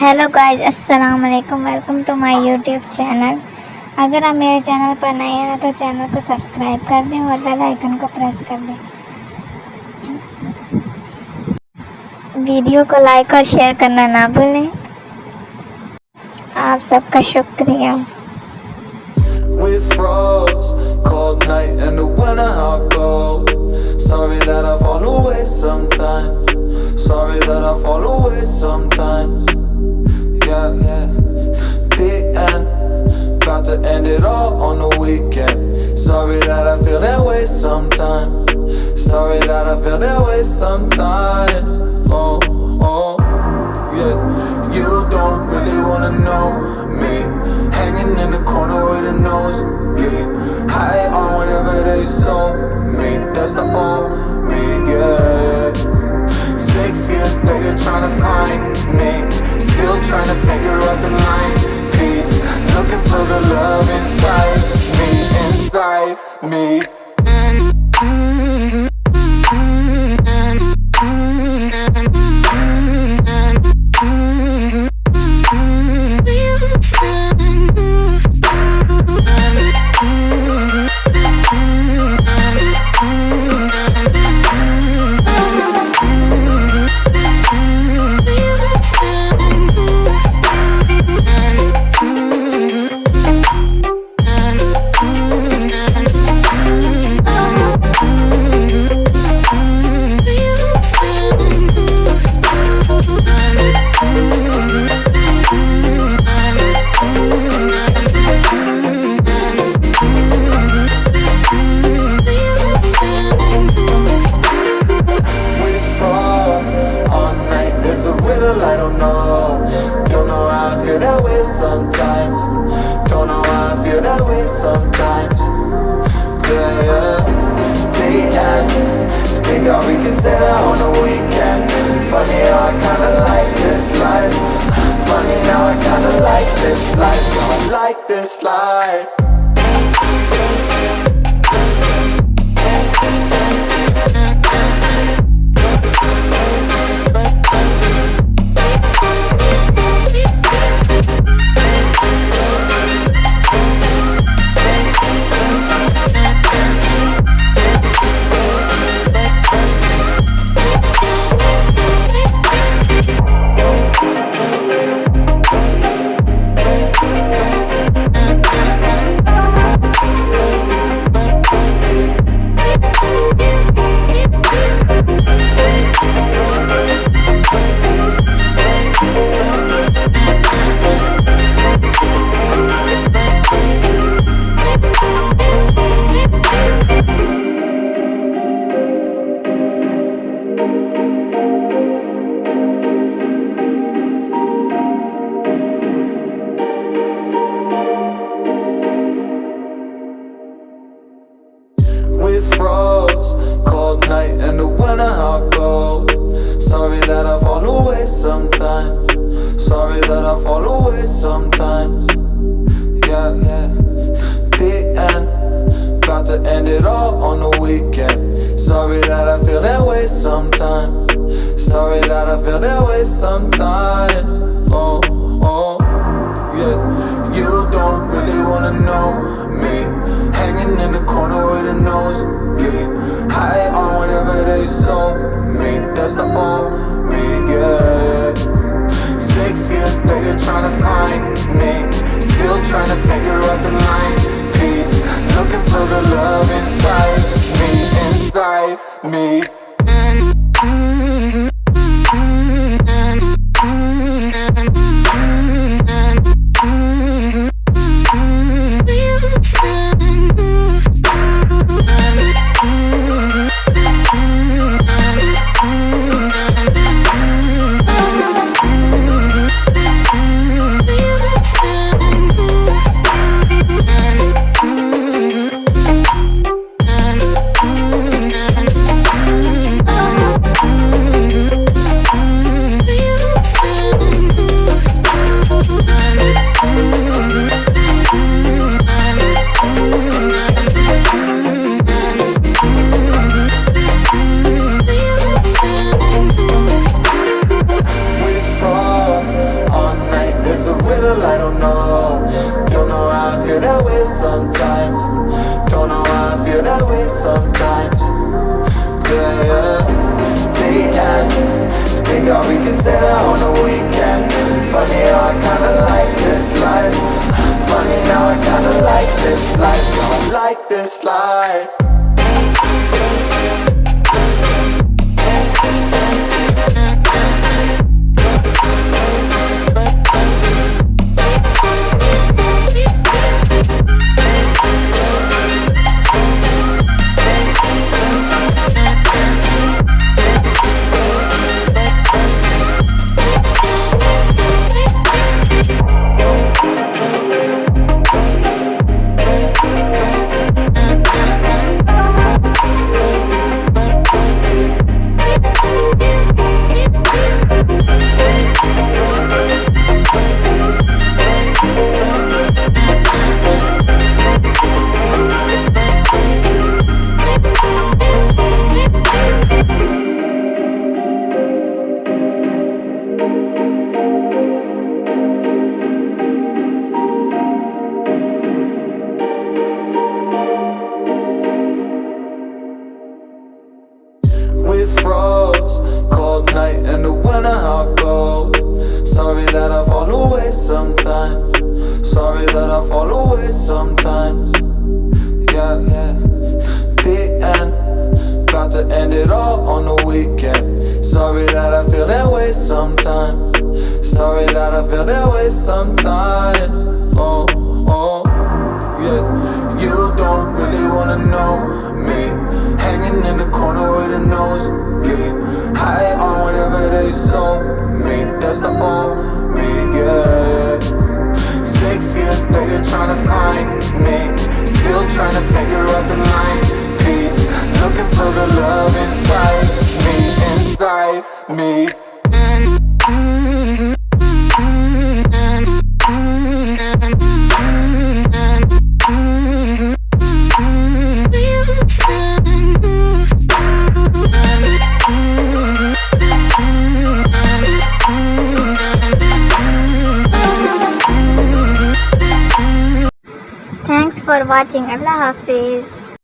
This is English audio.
Hello guys, अस्सलाम वालेकुम। Welcome to my YouTube channel. अगर आप मेरे चैनल पर नए हैं तो चैनल को सब्सक्राइब कर दें और बेल आइकन को प्रेस कर दें। वीडियो को लाइक और शेयर करना ना भूलें। आप सबका शुक्रिया। With frost, cold night and the winter hot cold. Sorry that I fall away sometimes. Sorry that I fall away sometimes. Yeah, the end. About to end it all on the weekend. Sorry that I feel that way sometimes. Sorry that I feel that way sometimes. Oh, yeah. You don't really wanna know me. Hanging in the corner with a nosebleed. High on whatever they sold me. That's the old me, yeah. 6 years later trying to find me. Still trying to figure out the line piece. Looking for the love inside me, inside me. I don't know how I feel that way sometimes. Don't know how I feel that way sometimes. Yeah. The end. Think how we can say that on the weekend. Funny how I kinda like this life. Funny how I kinda like this life. I like this life. With frost, cold night and the winter hot cold. Sorry that I fall away sometimes. Sorry that I fall away sometimes. Yeah. The end. About to end it all on the weekend. Sorry that I feel that way sometimes. Sorry that I feel that way sometimes. Oh, yeah. You don't really wanna know me. Hanging in the corner with a nosebleed. High on whatever they sold me. That's the old me, yeah. 6 years later trying to find me. Still trying to figure out the line piece. Looking for the love inside me, inside me. little, I don't know. Don't know how I feel that way sometimes. Don't know how I feel that way sometimes. Yeah, yeah. The end. Think how we can say that on the weekend. Funny how I kinda like this life. Funny how I kinda like this life. I like this life. With frost, cold night in the winter, how cold. Sorry that I fall away sometimes. Sorry that I fall away sometimes. Yeah, yeah. The end. Got to end it all on the weekend. Sorry that I feel that way sometimes. Sorry that I feel that way sometimes. Oh, oh, yeah. You don't really wanna know me. Hanging in the corner with a nosebleed. High on whatever they sold me. That's the old me, yeah. 6 years later trying to find me. Still trying to figure out the line piece. Looking for the love inside me, inside me. Thanks for watching. Allah Hafiz.